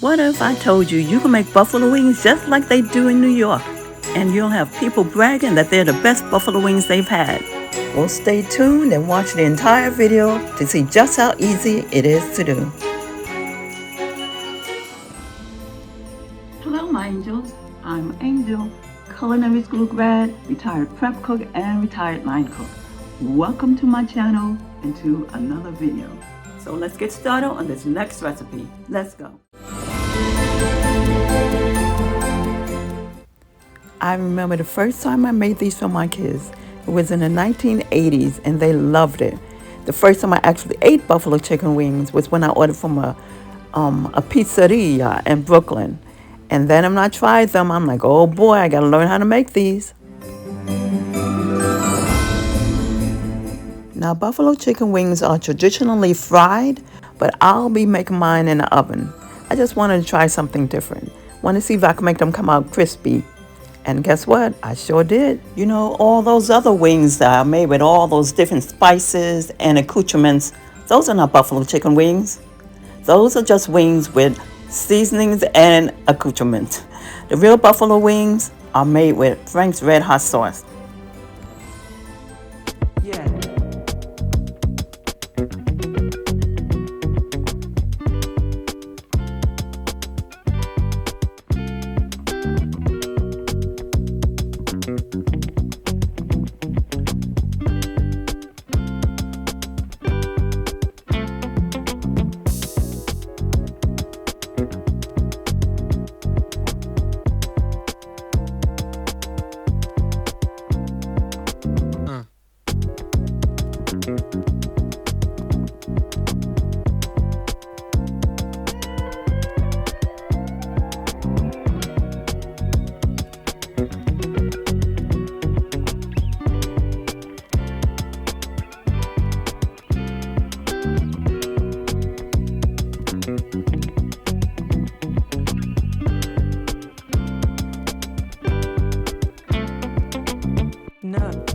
What if I told you you can make buffalo wings just like they do in New York? And you'll have people bragging that they're the best buffalo wings they've had. Well, stay tuned and watch the entire video to see just how easy it is to do. Hello, my angels. I'm Angel, culinary school grad, retired prep cook, and retired line cook. Welcome to my channel and to another video. So let's get started on this next recipe. Let's go. I remember the first time I made these for my kids. It was in the 1980s and they loved it. The first time I actually ate buffalo chicken wings was when I ordered from a pizzeria in Brooklyn. And then when I tried them, I'm like, oh boy, I gotta learn how to make these. Now, buffalo chicken wings are traditionally fried, but I'll be making mine in the oven. I just wanted to try something different. Want to see if I can make them come out crispy. And guess what? I sure did. You know, all those other wings that are made with all those different spices and accoutrements, those are not buffalo chicken wings. Those are just wings with seasonings and accoutrements. The real buffalo wings are made with Frank's Red Hot sauce. Yeah. No.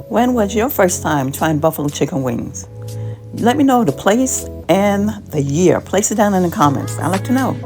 When was your first time trying buffalo chicken wings? Let me know the place and the year. Place it down in the comments. I'd like to know.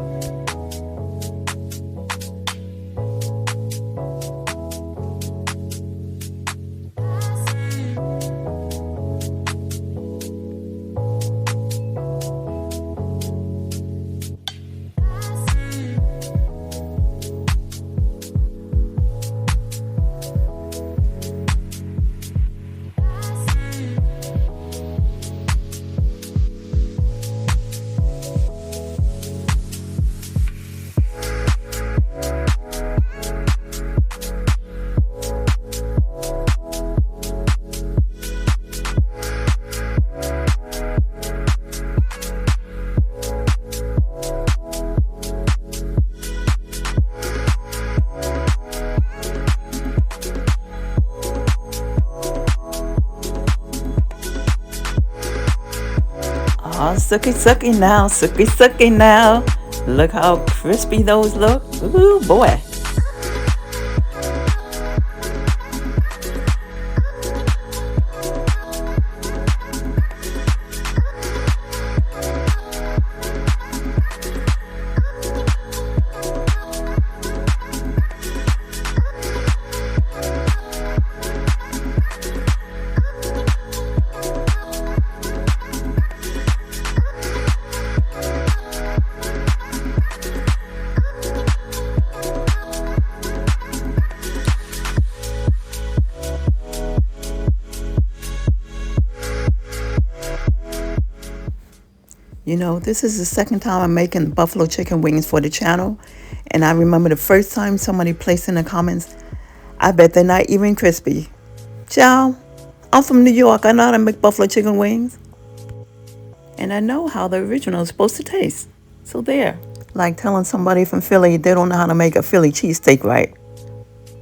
Oh, sucky, sucky now, sucky, sucky now. Look how crispy those look. Ooh, boy. You know, this is the second time I'm making buffalo chicken wings for the channel. And I remember the first time somebody placed in the comments, I bet they're not even crispy. Ciao. I'm from New York. I know how to make buffalo chicken wings. And I know how the original is supposed to taste. So there. Like telling somebody from Philly they don't know how to make a Philly cheesesteak right.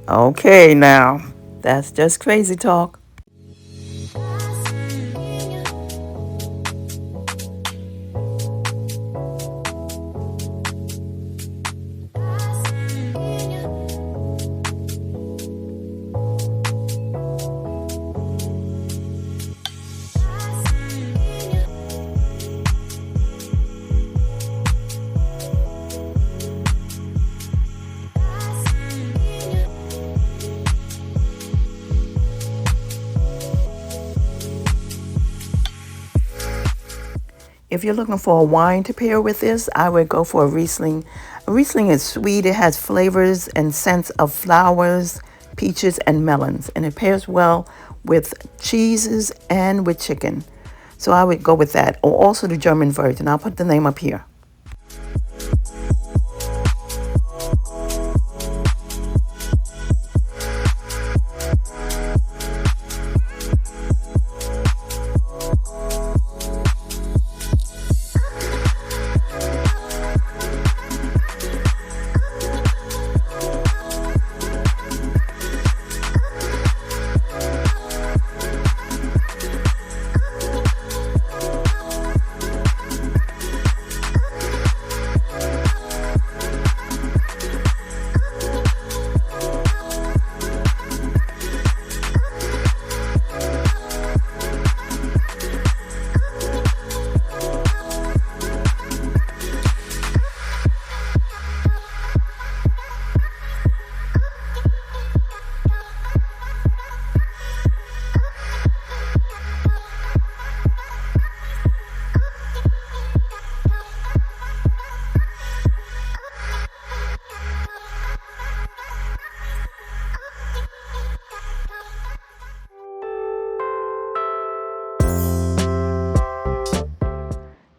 Okay, now. That's just crazy talk. If you're looking for a wine to pair with this, I would go for a Riesling. A Riesling is sweet. It has flavors and scents of flowers, peaches, and melons. And it pairs well with cheeses and with chicken. So I would go with that. Or also the German version. I'll put the name up here.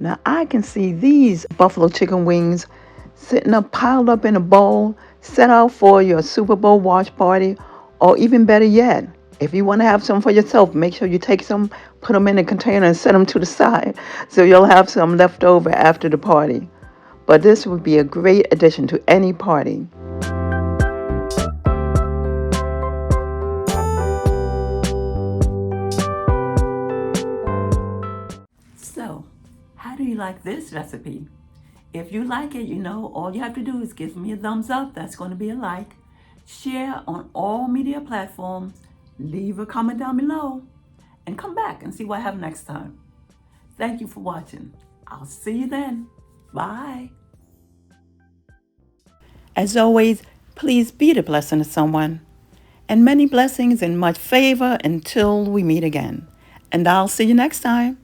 Now I can see these buffalo chicken wings sitting up, piled up in a bowl, set out for your Super Bowl watch party, or even better yet, if you want to have some for yourself, make sure you take some, put them in a container and set them to the side so you'll have some left over after the party. But this would be a great addition to any party. So, how do you like this recipe? If you like it, you know, all you have to do is give me a thumbs up. That's going to be a like. Share on all media platforms. Leave a comment down below. And come back and see what I have next time. Thank you for watching. I'll see you then. Bye. As always, please be the blessing to someone. And many blessings and much favor until we meet again. And I'll see you next time.